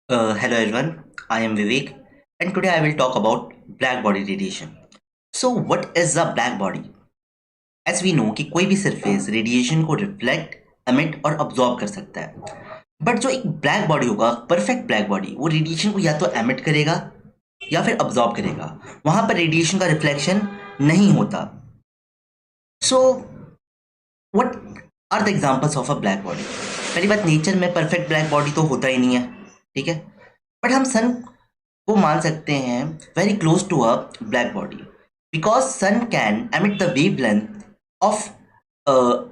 Hello everyone, I am Vivek and today I will talk about black body radiation. So what is the black body? As we know कि कोई भी surface radiation को reflect, emit और absorb कर सकता है। But जो एक ब्लैक बॉडी होगा, परफेक्ट ब्लैक बॉडी, वो रेडिएशन को या तो एमिट करेगा या फिर अब्जॉर्ब करेगा। वहां पर रेडिएशन का रिफ्लेक्शन नहीं होता। So what are the examples of a black body? पहली बात, नेचर में परफेक्ट ब्लैक बॉडी तो होता ही नहीं है, ठीक है। बट हम सन को मान सकते हैं very close to a black body because sun can emit the wavelength of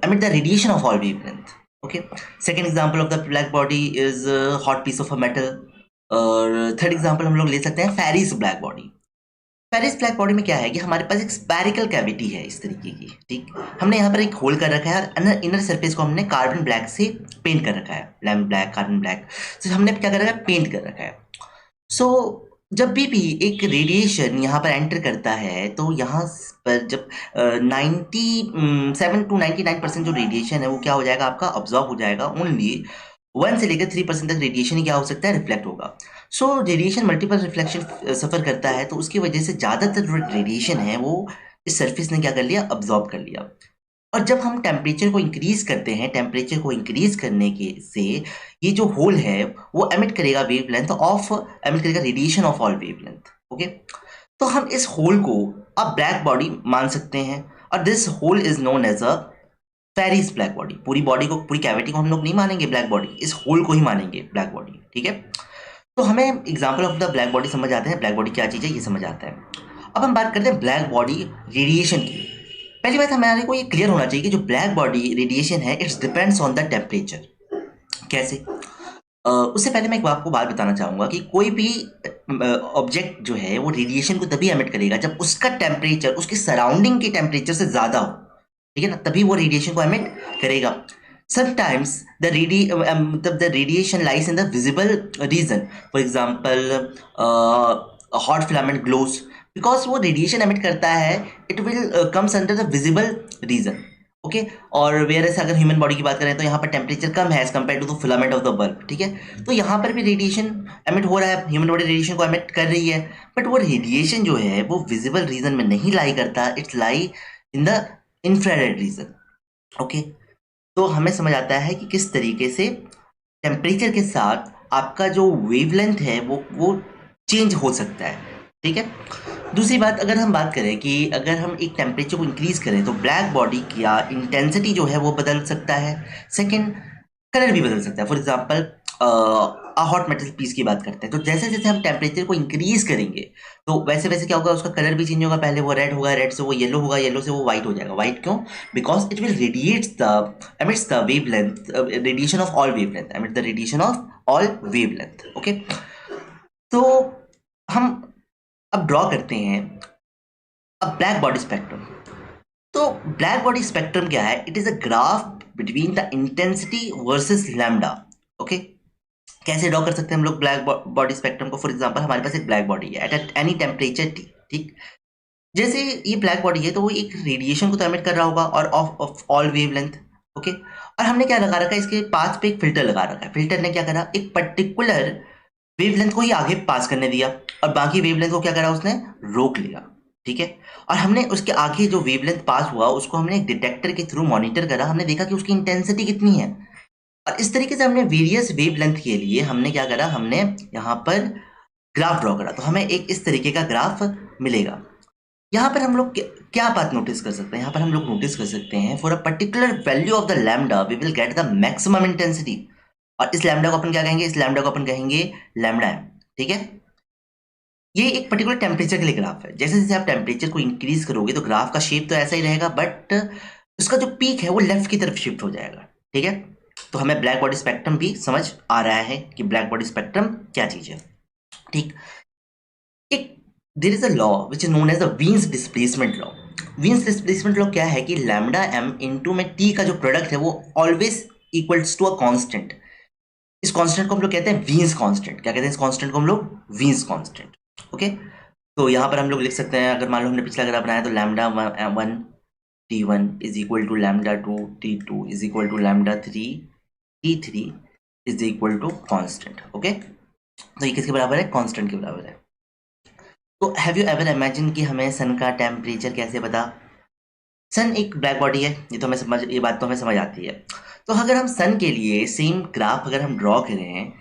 emit the radiation of all wavelength. Okay, second example of the black body is a hot piece of a metal. और third example हम लोग ले सकते हैं Fery's black body. Fery's black body में क्या है कि हमारे पास एक स्पेरिकल कैविटी है इस तरीके की, ठीक। हमने यहाँ पर एक होल कर रखा है और इनर सरफेस को हमने कार्बन ब्लैक से पेंट कर रखा है, लैम्प ब्लैक, कार्बन ब्लैक। तो हमने क्या कर रखा है, पेंट कर रखा है। सो जब भी एक रेडिएशन यहाँ पर एंटर करता है तो यहाँ पर जब 97 to 99% जो रेडिएशन है वो क्या हो जाएगा, आपका ऑब्जॉर्ब हो जाएगा। ओनली 1 से लेकर 3% तक रेडिएशन ही क्या हो सकता है, रिफ्लेक्ट होगा। सो रेडिएशन मल्टीपल रिफ्लेक्शन सफर करता है, तो उसकी वजह से ज़्यादातर जो रेडिएशन है वो इस सरफेस ने क्या कर लिया, अब्जॉर्ब कर लिया। और जब हम टेम्परेचर को इंक्रीज करते हैं, टेम्परेचर को इंक्रीज करने के से ये जो होल है वो एमिट करेगा एमिट करेगा radiation of all wavelength. Okay, तो हम इस होल को अब ब्लैक बॉडी मान सकते हैं और this hole is known as a Fery's black body. पूरी बॉडी को, पूरी कैविटी को हम लोग नहीं मानेंगे ब्लैक बॉडी, इस होल को ही मानेंगे ब्लैक बॉडी, ठीक है। तो हमें example of the black body समझ आते हैं, ब्लैक बॉडी क्या चीज़ है ये समझ आता है। अब हम बात करते हैं ब्लैक बॉडी रेडिएशन की। पहली बात हमारे को ये क्लियर होना चाहिए कि जो ब्लैक बॉडी रेडिएशन है it's depends on the temperature. कैसे? उससे पहले मैं आपको बात बताना चाहूँगा कि कोई भी ऑब्जेक्ट जो है वो रेडिएशन को तभी एमिट करेगा जब उसका टेम्परेचर उसके सराउंडिंग के टेम्परेचर से ज़्यादा हो, ठीक है ना, तभी वो रेडिएशन को एमिट करेगा। Sometimes the radiation lies in the visible region. For example, a hot filament glows because वो रेडिएशन एमिट करता है, it will comes under the visible region. Okay, और वेयर अगर ह्यूमन बॉडी की बात करें तो यहाँ पर टेम्परेचर कम है as compare to the filament of the bulb, ठीक है। तो यहाँ पर भी रेडिएशन एमिट हो रहा है, ह्यूमन बॉडी रेडिएशन को एमिट कर रही है, बट वो रेडिएशन जो है वो विजिबल रीजन में नहीं लाई करता, it's lie in the infrared reason. Okay, तो हमें समझ आता है कि किस तरीके से टेम्परेचर के साथ आपका जो वेवलेंथ है वो चेंज हो सकता है, ठीक है। दूसरी बात, अगर हम बात करें कि अगर हम एक टेम्परेचर को इंक्रीज करें तो ब्लैक बॉडी का इंटेंसिटी जो है वो बदल सकता है। सेकंड, कलर भी बदल सकता है। For example hot metal piece की बात करते हैं तो जैसे जैसे हम टेम्परेचर को इंक्रीज करेंगे तो वैसे वैसे क्या होगा, उसका कलर भी चेंज होगा। पहले वो रेड होगा, रेड से वो येलो होगा, येलो से वो व्हाइट हो जाएगा। व्हाइट क्यों? Because it will radiates the emits the wavelength, radiation of all wavelength, emit the radiation of all wavelength. Okay, तो हम अब ड्रॉ करते हैं अब ब्लैक बॉडी स्पेक्ट्रम। तो ब्लैक बॉडी स्पेक्ट्रम क्या है? It is a graph between the intensity versus lambda. Okay, कैसे ड्रॉ कर सकते हैं हम लोग ब्लैक बॉडी स्पेक्ट्रम को? फॉर एग्जांपल हमारे पास एक ब्लैक बॉडी है एट एनी टेम्परेचर टी, ठीक। जैसे ये ब्लैक बॉडी है तो वो एक रेडिएशन को तो एमिट कर रहा होगा और ऑफ ऑल वेवलेंथ। ओके, और हमने क्या लगा रखा है, इसके पास पे एक फिल्टर लगा रखा है। फिल्टर ने क्या करा, एक पर्टिकुलर वेवलेंथ को ही आगे पास करने दिया और बाकी वेवलेंथ को क्या करा, उसने रोक लिया, ठीक है। और हमने उसके आगे जो वेवलेंथ पास हुआ उसको हमने एक डिटेक्टर के थ्रू मॉनिटर करा, हमने देखा कि उसकी इंटेंसिटी कितनी है। और इस तरीके से हमने वेरियस वेवलेंथ के लिए हमने क्या करा, हमने यहाँ पर ग्राफ ड्रॉ करा, तो हमें एक इस तरीके का ग्राफ मिलेगा। यहाँ पर हम लोग क्या बात नोटिस कर सकते हैं? यहाँ पर हम लोग नोटिस कर सकते हैं for a particular value of the lambda we will get the maximum intensity. और इस लैम्डा को अपन क्या कहेंगे? इस लैम्डा को अपन कहेंगे लैम्डा एम, ठीक है। ये एक पर्टिकुलर टेम्परेचर के लिए ग्राफ है। जैसे जैसे आप टेम्परेचर को इंक्रीज करोगे तो ग्राफ का शेप तो ऐसा ही रहेगा, बट उसका जो पीक है वो लेफ्ट की तरफ शिफ्ट हो जाएगा, ठीक है। तो हमें ब्लैक बॉडी स्पेक्ट्रम भी समझ आ रहा है कि ब्लैक बॉडी स्पेक्ट्रम क्या चीज है, ठीक। एक there is a law which is known as the Wien's displacement law. Wien's displacement law क्या है कि लैम्डा एम इनटू में टी का जो प्रोडक्ट है वो always equals to a constant. इस कांस्टेंट को हम लोग कहते हैं वीन्स कांस्टेंट। क्या कहते हैं इस कांस्टेंट को हम लोग? वीन्स कांस्टेंट। ओके, तो यहाँ पर हम लोग लिख सकते हैं, अगर मान लो हमने पिछला ग्राफ बनाया तो lambda 1 is equal to lambda 2 is equal to lambda 3 T3 is equal to constant. Okay, तो ये किसके बराबर है? कांस्टेंट के बराबर है। तो हैव यू एवर इमेजिन कि हमें सन का टेम्परेचर कैसे पता? सन एक ब्लैक बॉडी है, ये तो हमें समझ, ये बात तो हमें समझ आती है। तो अगर हम सन के लिए सेम ग्राफ अगर हम ड्रॉ करें,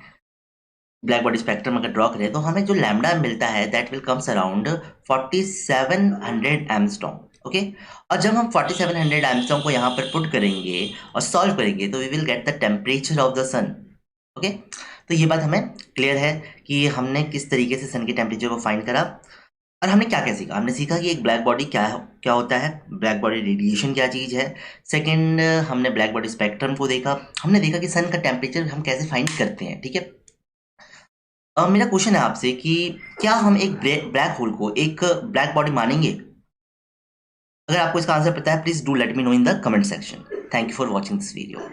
ब्लैक बॉडी स्पेक्ट्रम अगर ड्रॉ करें, तो हमें जो लैम्डा मिलता है that will comes around 4700 angstrom. Okay, और जब हम 4700 एमस्टॉम को यहाँ पर पुट करेंगे और सॉल्व करेंगे तो we will get the temperature of the sun. Okay, तो ये बात हमें क्लियर है कि हमने किस तरीके से सन के टेम्परेचर को फाइंड करा। और हमने क्या क्या सीखा? हमने सीखा कि एक ब्लैक बॉडी क्या क्या होता है, ब्लैक बॉडी रेडिएशन क्या चीज़ है। सेकंड, हमने ब्लैक बॉडी स्पेक्ट्रम को देखा। हमने देखा कि सन का टेम्परेचर हम कैसे फाइंड करते हैं। ठीक है, मेरा क्वेश्चन है आपसे कि क्या हम एक ब्लैक होल को एक ब्लैक बॉडी मानेंगे? अगर आपको इसका आंसर पता है, please do let me know in the comment section. Thank you for watching this video.